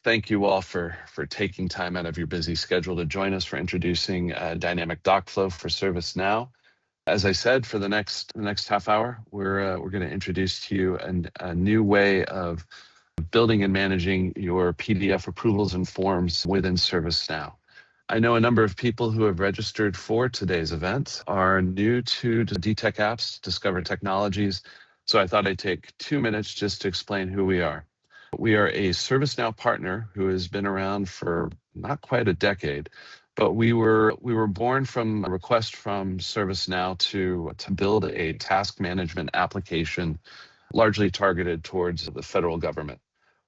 Thank you all for taking time out of your busy schedule to join us for introducing Dynamic DocFlow for ServiceNow. As I said, for the next half hour, we're going to introduce to you a new way of building and managing your PDF approvals and forms within ServiceNow. I know a number of people who have registered for today's event are new to DTech Apps, Discover Technologies, so I thought I'd take 2 minutes just to explain who we are. We are a ServiceNow partner who has been around for not quite a decade, but we were born from a request from ServiceNow to build a task management application largely targeted towards the federal government.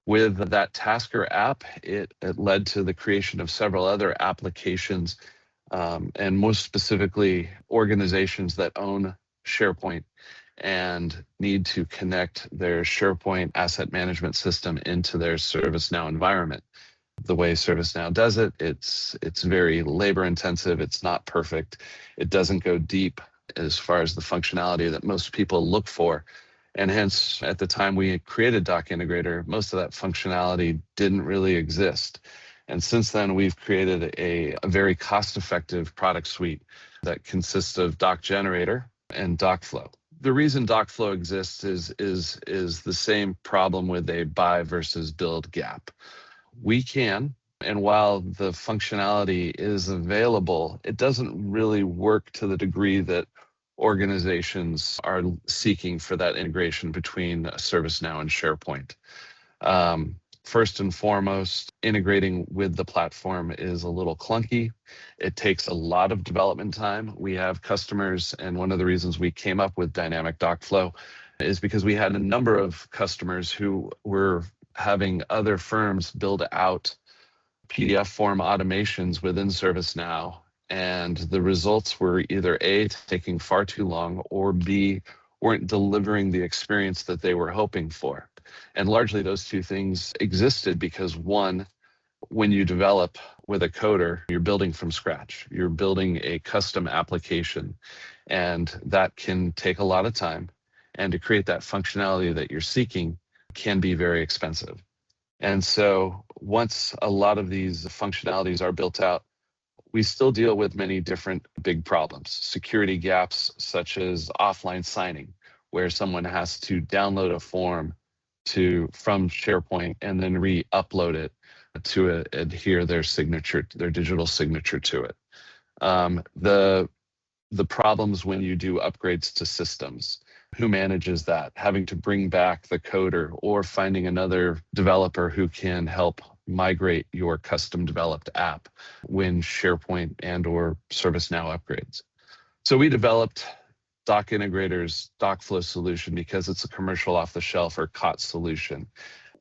With that Tasker app, it led to the creation of several other applications, and most specifically, organizations that own SharePoint and need to connect their SharePoint asset management system into their ServiceNow environment. The way ServiceNow does it, it's very labor intensive. It's not perfect. It doesn't go deep as far as the functionality that most people look for. And hence, at the time we created DocIntegrator, most of that functionality didn't really exist. And since then, we've created a very cost-effective product suite that consists of DocGenerator and DocFlow. The reason DocFlow exists is the same problem with a buy versus build gap. We can, and while the functionality is available, it doesn't really work to the degree that organizations are seeking for that integration between ServiceNow and SharePoint. First and foremost, integrating with the platform is a little clunky. It takes a lot of development time. We have customers, and one of the reasons we came up with Dynamic DocFlow is because we had a number of customers who were having other firms build out PDF form automations within ServiceNow, and the results were either A, taking far too long, or B, weren't delivering the experience that they were hoping for. And largely those two things existed because, one, when you develop with a coder, you're building from scratch. You're building a custom application, and that can take a lot of time. And to create that functionality that you're seeking can be very expensive. And so once a lot of these functionalities are built out, we still deal with many different big problems. Security gaps such as offline signing, where someone has to download a form from SharePoint and then re-upload it to adhere their signature, their digital signature to it. The problems when you do upgrades to systems. Who manages that? Having to bring back the coder or finding another developer who can help migrate your custom developed app when SharePoint and or ServiceNow upgrades. So we developed DocIntegrator's DocFlow solution because it's a commercial off-the-shelf or COT solution.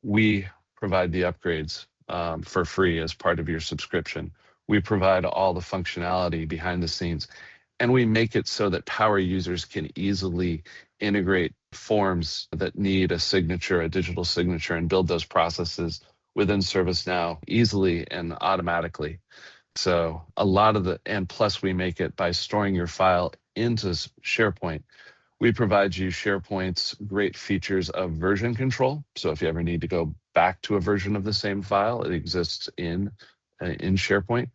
We provide the upgrades for free as part of your subscription. We provide all the functionality behind the scenes, and we make it so that power users can easily integrate forms that need a signature, a digital signature, and build those processes within ServiceNow easily and automatically. So a lot of and plus we make it by storing your file into SharePoint. We provide you SharePoint's great features of version control. So if you ever need to go back to a version of the same file, it exists in SharePoint.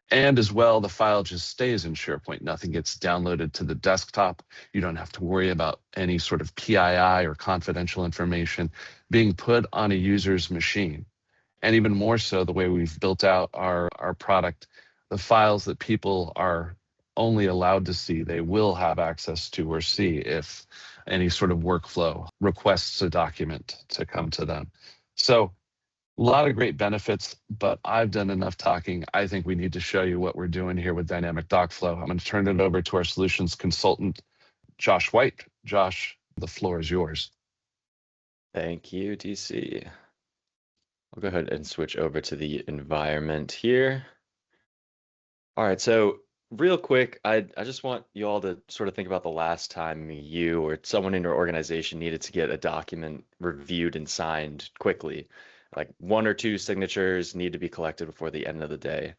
And as well, the file just stays in SharePoint. Nothing gets downloaded to the desktop. You don't have to worry about any sort of PII or confidential information being put on a user's machine. And even more so, the way we've built out our product, the files that people are only allowed to see, they will have access to or see if any sort of workflow requests a document to come to them. So a lot of great benefits, but I've done enough talking. I think we need to show you what we're doing here with Dynamic DocFlow. I'm going to turn it over to our solutions consultant, Josh White. Josh, the floor is yours. Thank you, DC. I'll go ahead and switch over to the environment here. All right, so real quick, I just want you all to sort of think about the last time you or someone in your organization needed to get a document reviewed and signed quickly. Like 1 or 2 signatures need to be collected before the end of the day.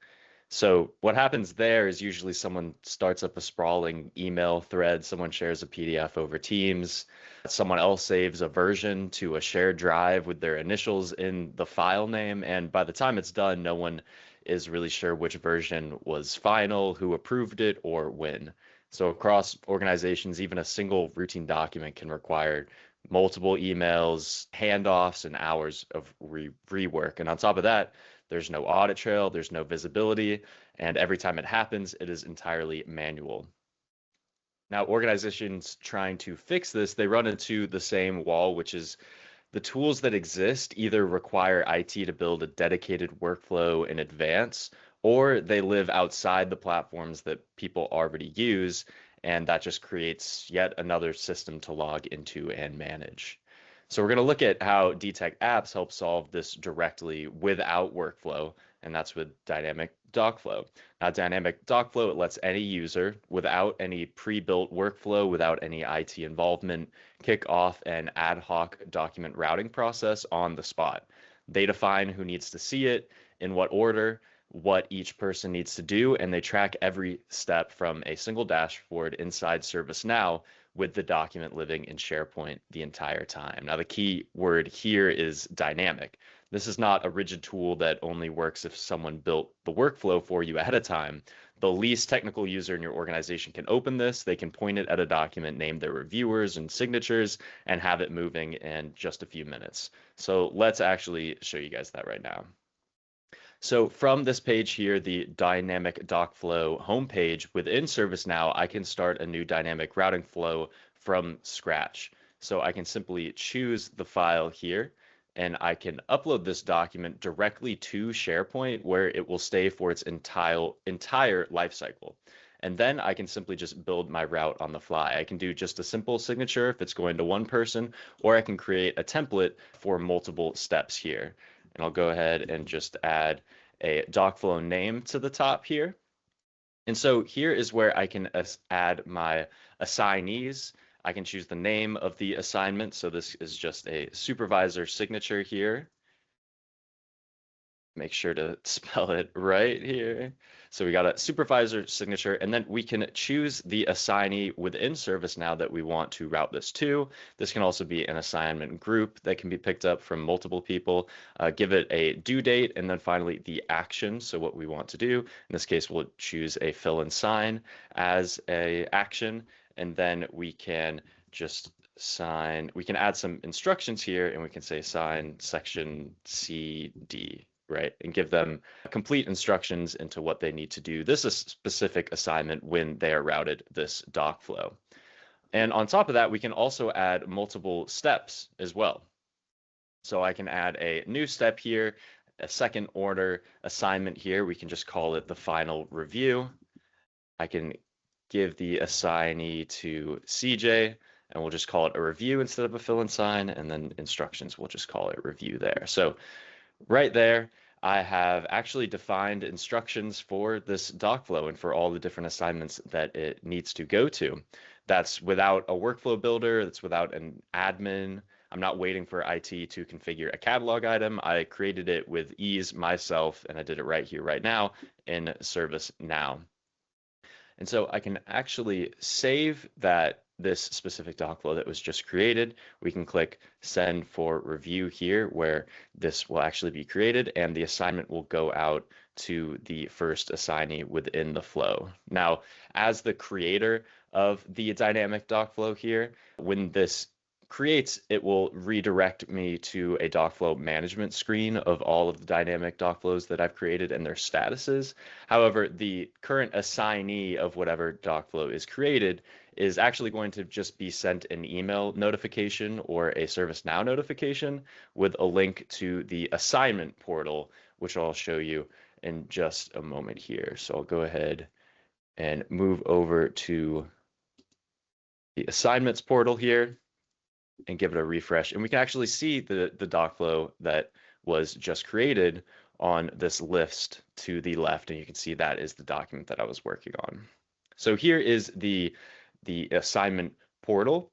So what happens there is usually someone starts up a sprawling email thread, someone shares a PDF over Teams, someone else saves a version to a shared drive with their initials in the file name, and by the time it's done, no one is really sure which version was final, who approved it, or when. So across organizations, even a single routine document can require multiple emails, handoffs, and hours of rework. And on top of that, there's no audit trail, there's no visibility, and every time it happens, it is entirely manual. Now, organizations trying to fix this, they run into the same wall, which is the tools that exist either require IT to build a dedicated workflow in advance, or they live outside the platforms that people already use, and that just creates yet another system to log into and manage. So we're going to look at how DTech Apps help solve this directly without workflow, and that's with Dynamic DocFlow. Now, Dynamic DocFlow, it lets any user, without any pre-built workflow, without any IT involvement, kick off an ad hoc document routing process on the spot. They define who needs to see it, in what order, what each person needs to do, and they track every step from a single dashboard inside ServiceNow with the document living in SharePoint the entire time. Now, the key word here is dynamic. This is not a rigid tool that only works if someone built the workflow for you ahead of time. The least technical user in your organization can open this. They can point it at a document, name their reviewers and signatures, and have it moving in just a few minutes. So let's actually show you guys that right now. So from this page here, the Dynamic DocFlow homepage within ServiceNow, I can start a new dynamic routing flow from scratch. So I can simply choose the file here, and I can upload this document directly to SharePoint where it will stay for its entire lifecycle. And then I can simply just build my route on the fly. I can do just a simple signature if it's going to one person, or I can create a template for multiple steps here. And I'll go ahead and just add a DocFlow name to the top here. And so here is where I can add my assignees. I can choose the name of the assignment. So this is just a supervisor signature here. Make sure to spell it right here. So we got a supervisor signature, and then we can choose the assignee within ServiceNow that we want to route this to. This can also be an assignment group that can be picked up from multiple people. Give it a due date, and then finally the action. So what we want to do, in this case, we'll choose a fill and sign as a action, and then we can just sign, we can add some instructions here, and we can say sign section CD. Right, and give them complete instructions into what they need to do this specific assignment when they are routed this doc flow. And on top of that, we can also add multiple steps as well. So I can add a new step here, a second order assignment here. We can just call it the final review. I can give the assignee to CJ, and we'll just call it a review instead of a fill and sign, and then instructions, we'll just call it review there. So right there, I have actually defined instructions for this doc flow and for all the different assignments that it needs to go to. That's without a workflow builder, that's without an admin. I'm not waiting for IT to configure a catalog item. I created it with ease myself, and I did it right here, right now in ServiceNow. And so I can actually save this specific doc flow that was just created. We can click send for review here, where this will actually be created, and the assignment will go out to the first assignee within the flow. Now, as the creator of the dynamic doc flow here, when this creates, it will redirect me to a DocFlow management screen of all of the dynamic doc flows that I've created and their statuses. However, the current assignee of whatever doc flow is created is actually going to just be sent an email notification or a ServiceNow notification with a link to the assignment portal, which I'll show you in just a moment here. So I'll go ahead and move over to the assignments portal here and give it a refresh. And we can actually see the doc flow that was just created on this list to the left. And you can see that is the document that I was working on. So here is the assignment portal.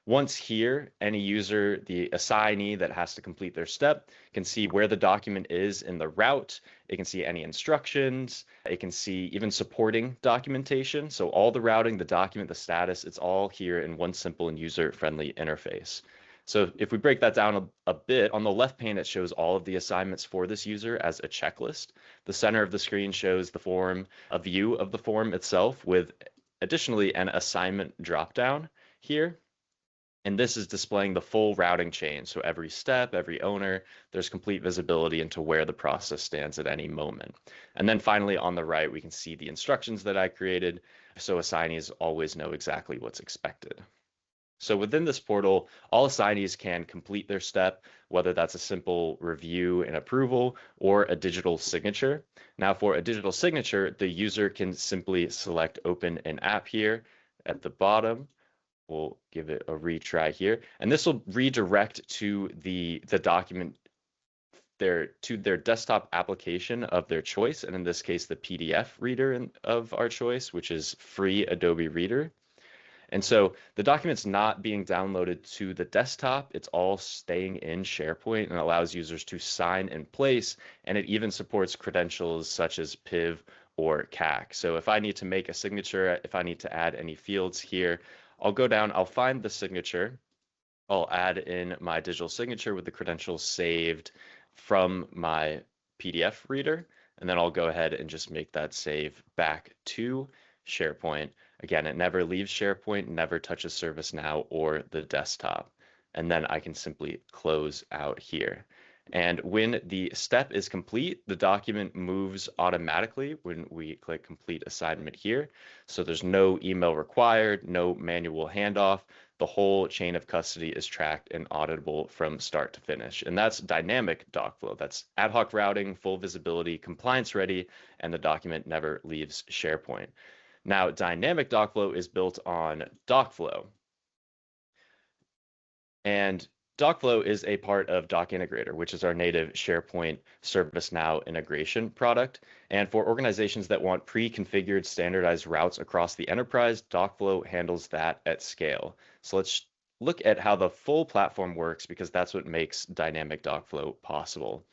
Once here, any user, the assignee that has to complete their step, can see where the document is in the route. It can see any instructions. It can see even supporting documentation. So all the routing, the document, the status, it's all here in one simple and user-friendly interface. So if we break that down a bit, on the left pane, it shows all of the assignments for this user as a checklist. The center of the screen shows the form, a view of the form itself with additionally an assignment dropdown here. And this is displaying the full routing chain. So every step, every owner, there's complete visibility into where the process stands at any moment. And then finally on the right, we can see the instructions that I created. So assignees always know exactly what's expected. So within this portal, all assignees can complete their step, whether that's a simple review and approval or a digital signature. Now for a digital signature, the user can simply select open an app here at the bottom. We'll give it a retry here, and this will redirect to the document to their desktop application of their choice, and in this case, the PDF reader of our choice, which is free Adobe Reader. And so the document's not being downloaded to the desktop. It's all staying in SharePoint and allows users to sign in place, and it even supports credentials such as PIV or CAC. So if I need to make a signature, if I need to add any fields here, I'll go down, I'll find the signature, I'll add in my digital signature with the credentials saved from my PDF reader, and then I'll go ahead and just make that save back to SharePoint. Again, it never leaves SharePoint, never touches ServiceNow or the desktop. And then I can simply close out here. And when the step is complete, the document moves automatically when we click complete assignment here. So there's no email required, no manual handoff. The whole chain of custody is tracked and auditable from start to finish. And that's dynamic DocFlow. That's ad hoc routing, full visibility, compliance ready, and the document never leaves SharePoint. Now, dynamic DocFlow is built on DocFlow. And DocFlow is a part of DocIntegrator, which is our native SharePoint ServiceNow integration product. And for organizations that want pre-configured standardized routes across the enterprise, DocFlow handles that at scale. So let's look at how the full platform works, because that's what makes dynamic DocFlow possible.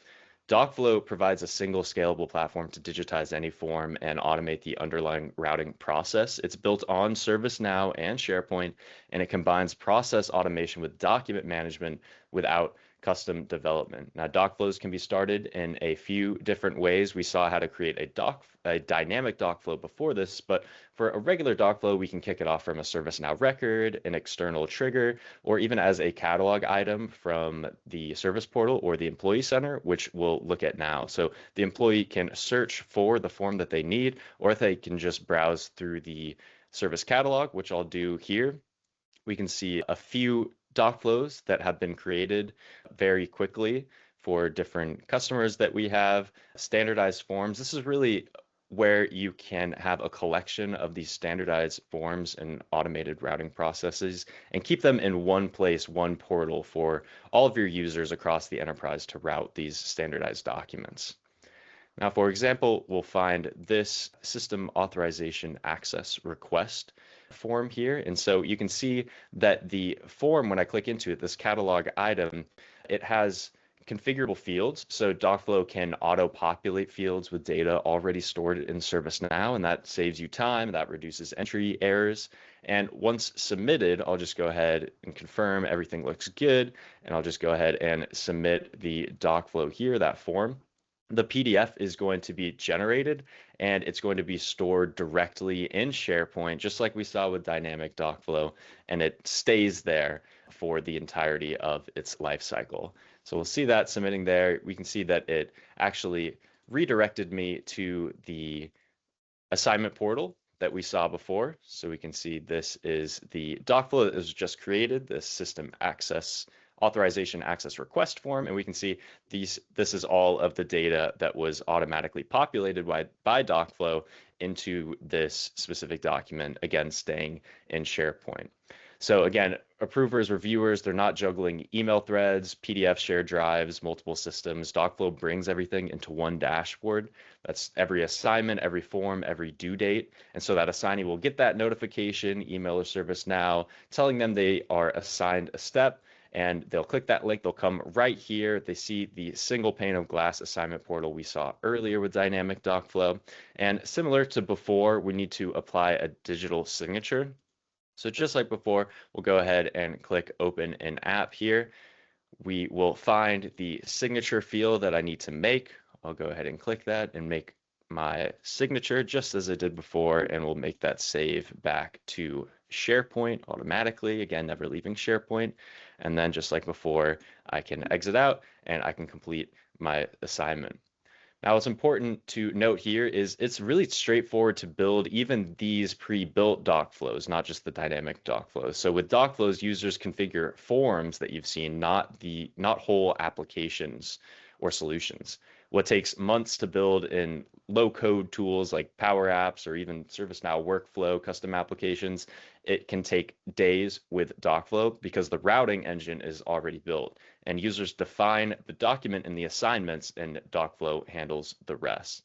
DocFlow provides a single scalable platform to digitize any form and automate the underlying routing process. It's built on ServiceNow and SharePoint, and it combines process automation with document management without custom development. Now, DocFlows can be started in a few different ways. We saw how to create a dynamic DocFlow before this, but for a regular DocFlow, we can kick it off from a ServiceNow record, an external trigger, or even as a catalog item from the service portal or the employee center, which we'll look at now. So the employee can search for the form that they need, or they can just browse through the service catalog, which I'll do here. We can see a few DocFlows that have been created very quickly for different customers that we have. Standardized forms. This is really where you can have a collection of these standardized forms and automated routing processes and keep them in one place, one portal for all of your users across the enterprise to route these standardized documents. Now, for example, we'll find this system authorization access request form here. And so you can see that the form, when I click into it, this catalog item, it has configurable fields. So DocFlow can auto-populate fields with data already stored in ServiceNow, and that saves you time, that reduces entry errors. And once submitted, I'll just go ahead and confirm everything looks good, and I'll just go ahead and submit the DocFlow here, that form. The PDF is going to be generated, and it's going to be stored directly in SharePoint, just like we saw with Dynamic DocFlow, and it stays there for the entirety of its life cycle. So we'll see that submitting there. We can see that it actually redirected me to the assignment portal that we saw before. So we can see this is the DocFlow that was just created, this system access authorization access request form, and we can see this is all of the data that was automatically populated by DocFlow into this specific document, again staying in SharePoint. So again, approvers, reviewers, they're not juggling email threads, PDF shared drives, multiple systems. DocFlow brings everything into one dashboard. That's every assignment, every form, every due date. And so that assignee will get that notification, email or ServiceNow, telling them they are assigned a step, and they'll click that link. They'll come right here. They see the single pane of glass assignment portal we saw earlier with Dynamic DocFlow. And similar to before, we need to apply a digital signature. So just like before, we'll go ahead and click open an app here. We will find the signature field that I need to make. I'll go ahead and click that and make my signature just as I did before, and we'll make that save back to SharePoint automatically. Again, never leaving SharePoint. And then just like before, I can exit out and I can complete my assignment. Now, what's important to note here is it's really straightforward to build even these pre-built doc flows, not just the dynamic doc flows. So with doc flows, users configure forms that you've seen, not whole applications or solutions. What takes months to build in low-code tools like Power Apps or even ServiceNow workflow custom applications, it can take days with DocFlow because the routing engine is already built, and users define the document in the assignments, and DocFlow handles the rest.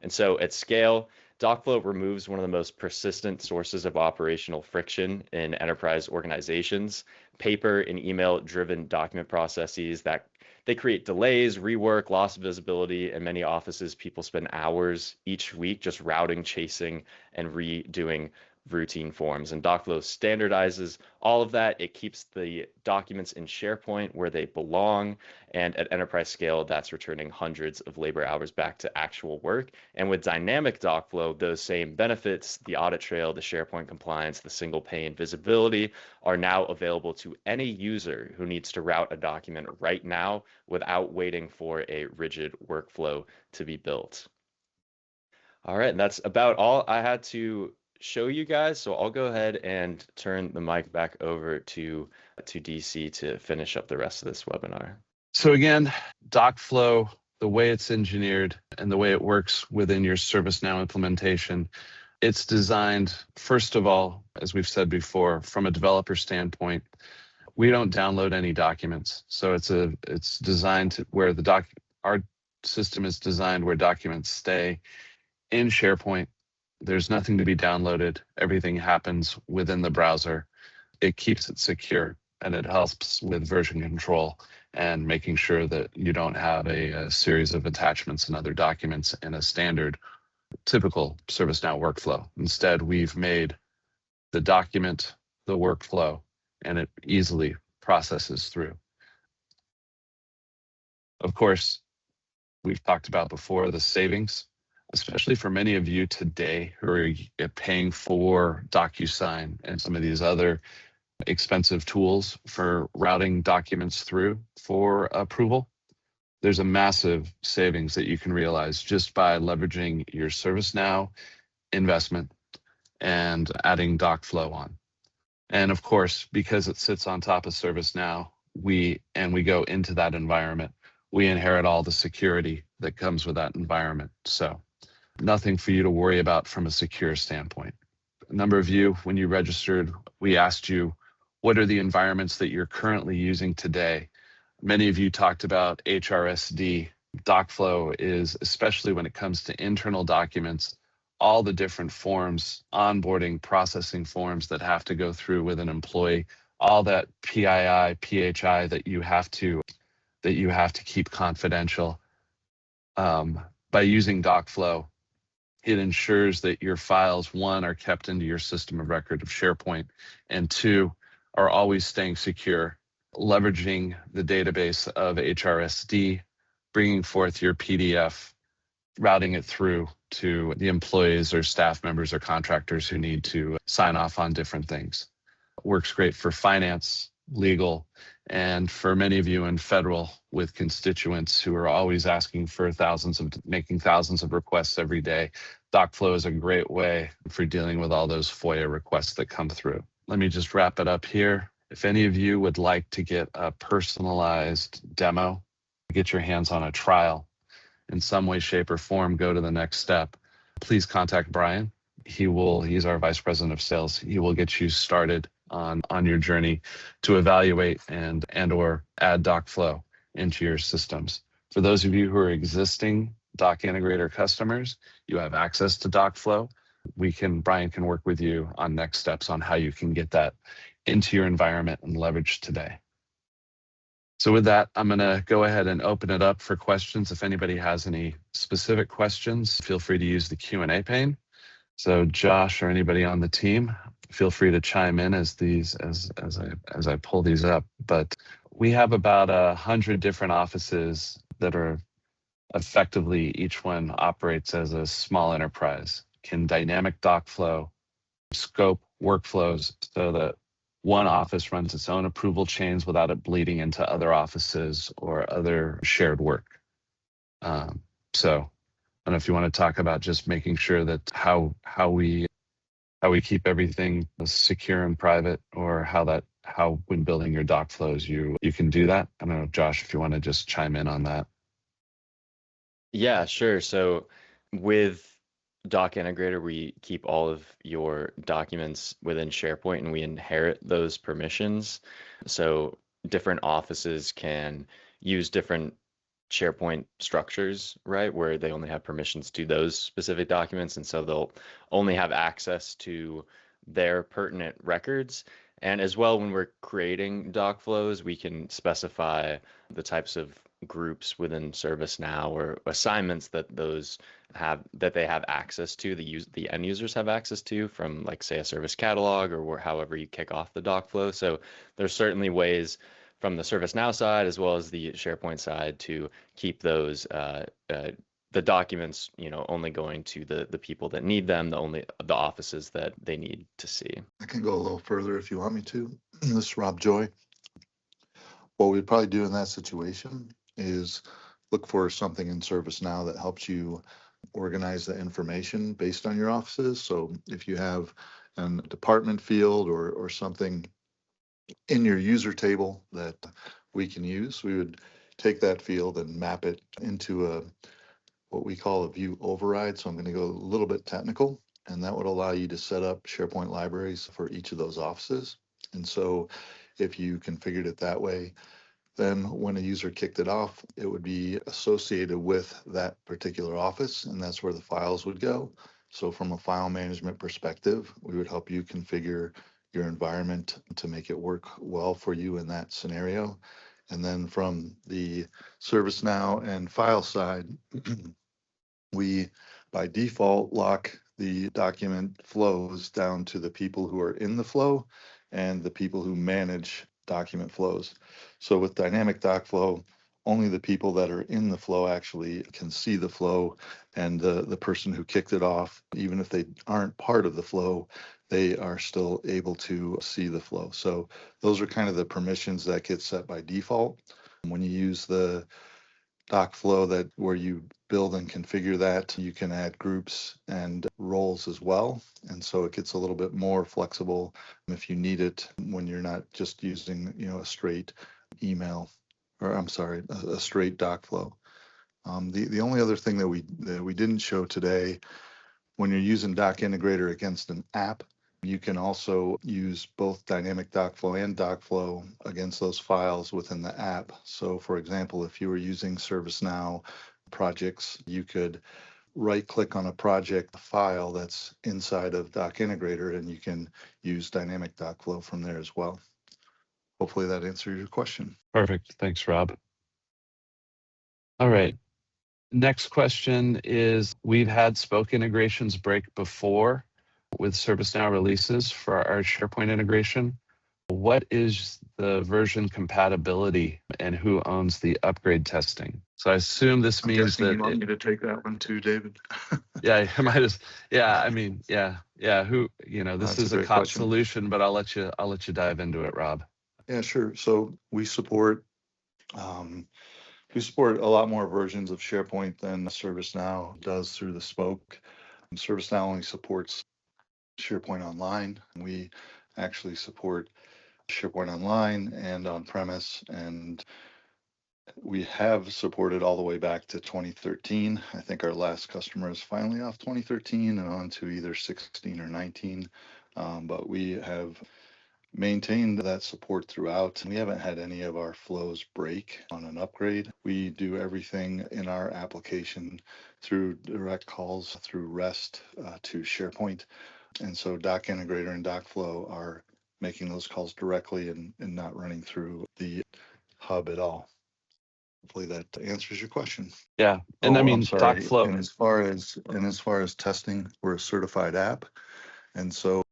And so at scale, DocFlow removes one of the most persistent sources of operational friction in enterprise organizations, paper and email-driven document processes that they create delays, rework, loss of visibility. In many offices, people spend hours each week just routing, chasing, and redoing routine forms. And DocFlow standardizes all of that. It keeps the documents in SharePoint where they belong. And at enterprise scale, that's returning hundreds of labor hours back to actual work. And with dynamic DocFlow, those same benefits, the audit trail, the SharePoint compliance, the single pane visibility, are now available to any user who needs to route a document right now without waiting for a rigid workflow to be built. All right, and that's about all I had to show you guys. So I'll go ahead and turn the mic back over to DC to finish up the rest of this webinar. So again, DocFlow, the way it's engineered and the way it works within your ServiceNow implementation, it's designed, first of all, as we've said before, from a developer standpoint, we don't download any documents. So it's designed to where our system is designed where documents stay in SharePoint. There's nothing to be downloaded. Everything happens within the browser. It keeps it secure, and it helps with version control and making sure that you don't have a series of attachments and other documents in a standard, typical ServiceNow workflow. Instead, we've made the document the workflow, and it easily processes through. Of course, we've talked about before the savings, especially for many of you today who are paying for DocuSign and some of these other expensive tools for routing documents through for approval. There's a massive savings that you can realize just by leveraging your ServiceNow investment and adding DocFlow on. And of course, because it sits on top of ServiceNow, we go into that environment, we inherit all the security that comes with that environment. So nothing for you to worry about from a secure standpoint. A number of you, when you registered, we asked you, what are the environments that you're currently using today? Many of you talked about HRSD. DocFlow is, especially when it comes to internal documents, all the different forms, onboarding, processing forms that have to go through with an employee, all that PII, PHI that you have to keep confidential. By using DocFlow, it ensures that your files, one, are kept into your system of record of SharePoint, and two, are always staying secure, leveraging the database of HRSD, bringing forth your PDF, routing it through to the employees or staff members or contractors who need to sign off on different things. It works great for finance, legal, and for many of you in federal with constituents who are always asking for making thousands of requests every day. DocFlow is a great way for dealing with all those FOIA requests that come through. Let me just wrap it up here. If any of you would like to get a personalized demo, get your hands on a trial in some way, shape, or form, go to the next step, please contact Brian. He's our Vice President of Sales. He will get you started on your journey to evaluate and or add DocFlow into your systems. For those of you who are existing DocIntegrator customers, you have access to DocFlow. Brian can work with you on next steps on how you can get that into your environment and leverage today. So with that, I'm going to go ahead and open it up for questions. If anybody has any specific questions, feel free to use the Q&A pane. So Josh or anybody on the team, feel free to chime in as I pull these up. But we have about 100 different offices that are effectively, each one operates as a small enterprise. Can Dynamic DocFlow scope workflows so that one office runs its own approval chains without it bleeding into other offices or other shared work. So I don't know if you want to talk about just making sure that how we keep everything secure and private, or how when building your doc flows you can do that. I don't know, Josh, if you want to just chime in on that. Yeah, sure. So with DocIntegrator, we keep all of your documents within SharePoint and we inherit those permissions. So different offices can use different SharePoint structures, right, where they only have permissions to those specific documents. And so they'll only have access to their pertinent records. And as well, when we're creating doc flows, we can specify the types of groups within ServiceNow or assignments that they have access to, the end users have access to, from, like, say, a service catalog or however you kick off the doc flow. So there's certainly ways from the ServiceNow side as well as the SharePoint side to keep those the documents, only going to the people that need them, the offices that they need to see. I can go a little further if you want me to. This is Rob Joy. What we'd probably do in that situation is look for something in ServiceNow that helps you organize the information based on your offices. So if you have a department field or something in your user table that we can use, we would take that field and map it into what we call a view override. So I'm going to go a little bit technical, and that would allow you to set up SharePoint libraries for each of those offices. And so if you configured it that way, then when a user kicked it off, it would be associated with that particular office, and that's where the files would go. So from a file management perspective, we would help you configure your environment to make it work well for you in that scenario. And then from the ServiceNow and file side, we by default lock the document flows down to the people who are in the flow and the people who manage document flows. So with Dynamic DocFlow, only the people that are in the flow actually can see the flow, and the person who kicked it off, even if they aren't part of the flow, they are still able to see the flow. So those are kind of the permissions that get set by default. When you use the DocFlow where you build and configure that, you can add groups and roles as well. And so it gets a little bit more flexible if you need it when you're not just using, a straight email, or I'm sorry, a straight DocFlow. The only other thing that we didn't show today, when you're using DocIntegrator against an app, you can also use both Dynamic DocFlow and DocFlow against those files within the app. So for example, if you were using ServiceNow projects, you could right-click on a project file that's inside of DocIntegrator, and you can use Dynamic DocFlow from there as well. Hopefully that answers your question. Perfect. Thanks, Rob. All right. Next question is, we've had Spoke integrations break before with ServiceNow releases for our SharePoint integration. What is the version compatibility and who owns the upgrade testing? So I assume this means that you want me to take that one too, David? Yeah, I might as. Yeah, I mean, yeah. Who? This is a COT solution, but I'll let you dive into it, Rob. Yeah, sure. So we support a lot more versions of SharePoint than ServiceNow does through the Spoke. ServiceNow only supports SharePoint Online. We actually support SharePoint Online and on-premise, and we have supported all the way back to 2013. I think our last customer is finally off 2013 and on to either 16 or 19. But we have maintained that support throughout. We haven't had any of our flows break on an upgrade. We do everything in our application through direct calls through REST to SharePoint. And so DocIntegrator and DocFlow are making those calls directly and not running through the hub at all. Hopefully that answers your question. Yeah, and I I'm mean, sorry. DocFlow. And as far as testing, we're a certified app, and so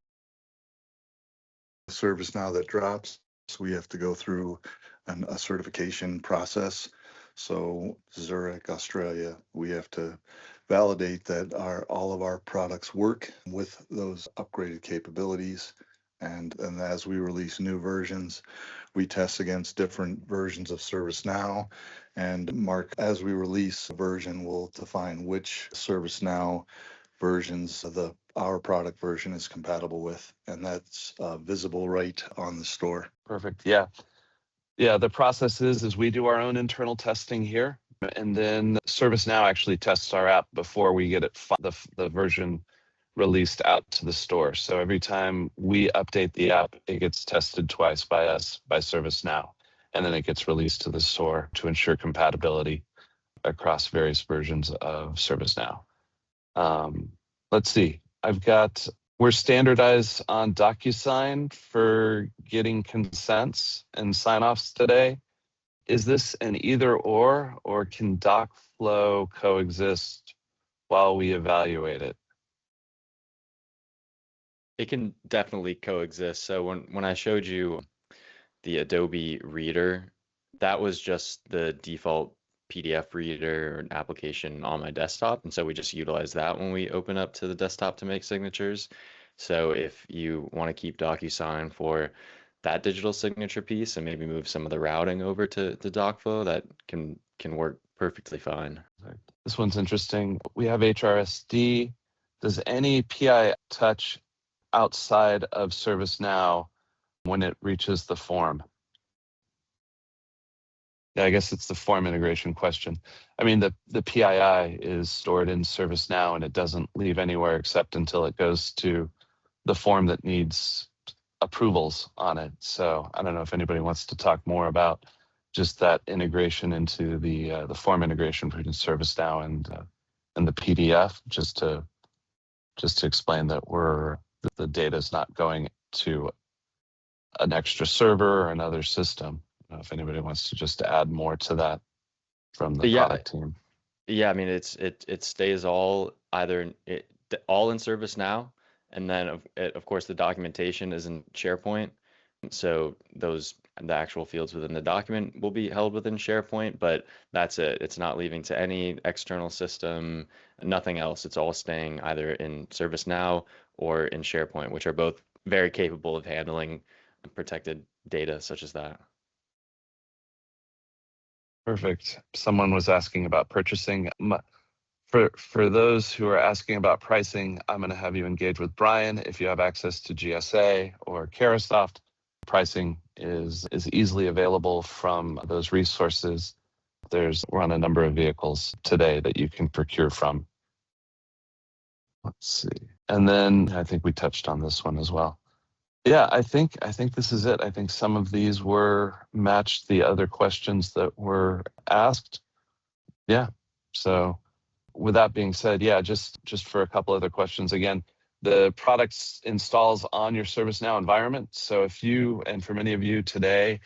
ServiceNow that drops, we have to go through a certification process. So Zurich, Australia, we have to validate that all of our products work with those upgraded capabilities. And as we release new versions, we test against different versions of ServiceNow. And Mark, as we release a version, we'll define which ServiceNow versions our product version is compatible with, and that's visible right on the store. Perfect. Yeah. The process is we do our own internal testing here, and then ServiceNow actually tests our app before we get it the version released out to the store. So every time we update the app, it gets tested twice by us, by ServiceNow, and then it gets released to the store to ensure compatibility across various versions of ServiceNow. Let's see. We're standardized on DocuSign for getting consents and sign-offs today. Is this an either or can DocFlow coexist while we evaluate it? It can definitely coexist. So when I showed you the Adobe Reader, that was just the default PDF reader application on my desktop. And so we just utilize that when we open up to the desktop to make signatures. So if you want to keep DocuSign for that digital signature piece and maybe move some of the routing over to DocFlow, that can work perfectly fine. This one's interesting. We have HRSD. Does any PI touch outside of ServiceNow when it reaches the form? Yeah, I guess it's the form integration question. I mean, the PII is stored in ServiceNow and it doesn't leave anywhere except until it goes to the form that needs approvals on it. So I don't know if anybody wants to talk more about just that integration into the form integration between ServiceNow and the PDF, just to explain that the data is not going to an extra server or another system. I don't know if anybody wants to just add more to that from the product team. Yeah, I mean, it stays all in ServiceNow, and then of course the documentation is in SharePoint. So the actual fields within the document will be held within SharePoint, but that's it. It's not leaving to any external system, nothing else. It's all staying either in ServiceNow or in SharePoint, which are both very capable of handling protected data such as that. Perfect. Someone was asking about purchasing. For those who are asking about pricing, I'm going to have you engage with Brian. If you have access to GSA or Carahsoft, pricing is easily available from those resources. We're on a number of vehicles today that you can procure from. Let's see. And then I think we touched on this one as well. Yeah, I think this is it. I think some of these matched the other questions that were asked. Yeah. So with that being said, yeah, just for a couple other questions. Again, the products installs on your ServiceNow environment. So if you, and for many of you today,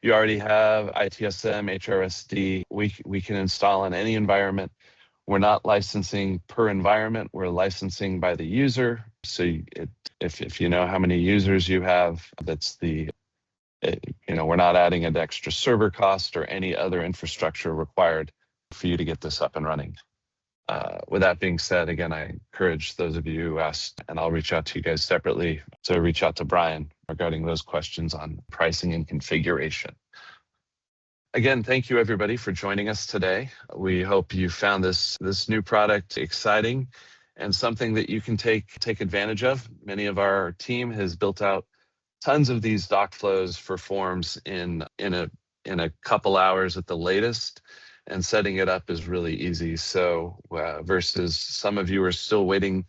you already have ITSM, HRSD, we can install in any environment. We're not licensing per environment, we're licensing by the user. So if you know how many users you have, we're not adding an extra server cost or any other infrastructure required for you to get this up and running. With that being said, again, I encourage those of you who asked, and I'll reach out to you guys separately, to reach out to Brian regarding those questions on pricing and configuration. Again, thank you everybody for joining us today. We hope you found this new product exciting and something that you can take advantage of. Many of our team has built out tons of these doc flows for forms in a couple hours at the latest, and setting it up is really easy. So versus some of you are still waiting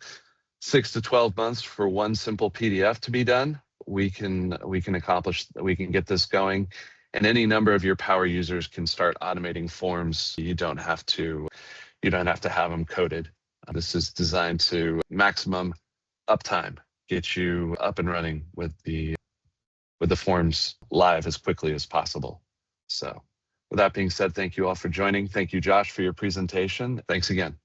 6 to 12 months for one simple PDF to be done, we can get this going, and any number of your power users can start automating forms. You don't have to have them coded. This is designed to maximum uptime, get you up and running with the forms live as quickly as possible. So with that being said, thank you all for joining. Thank you, Josh, for your presentation. Thanks again.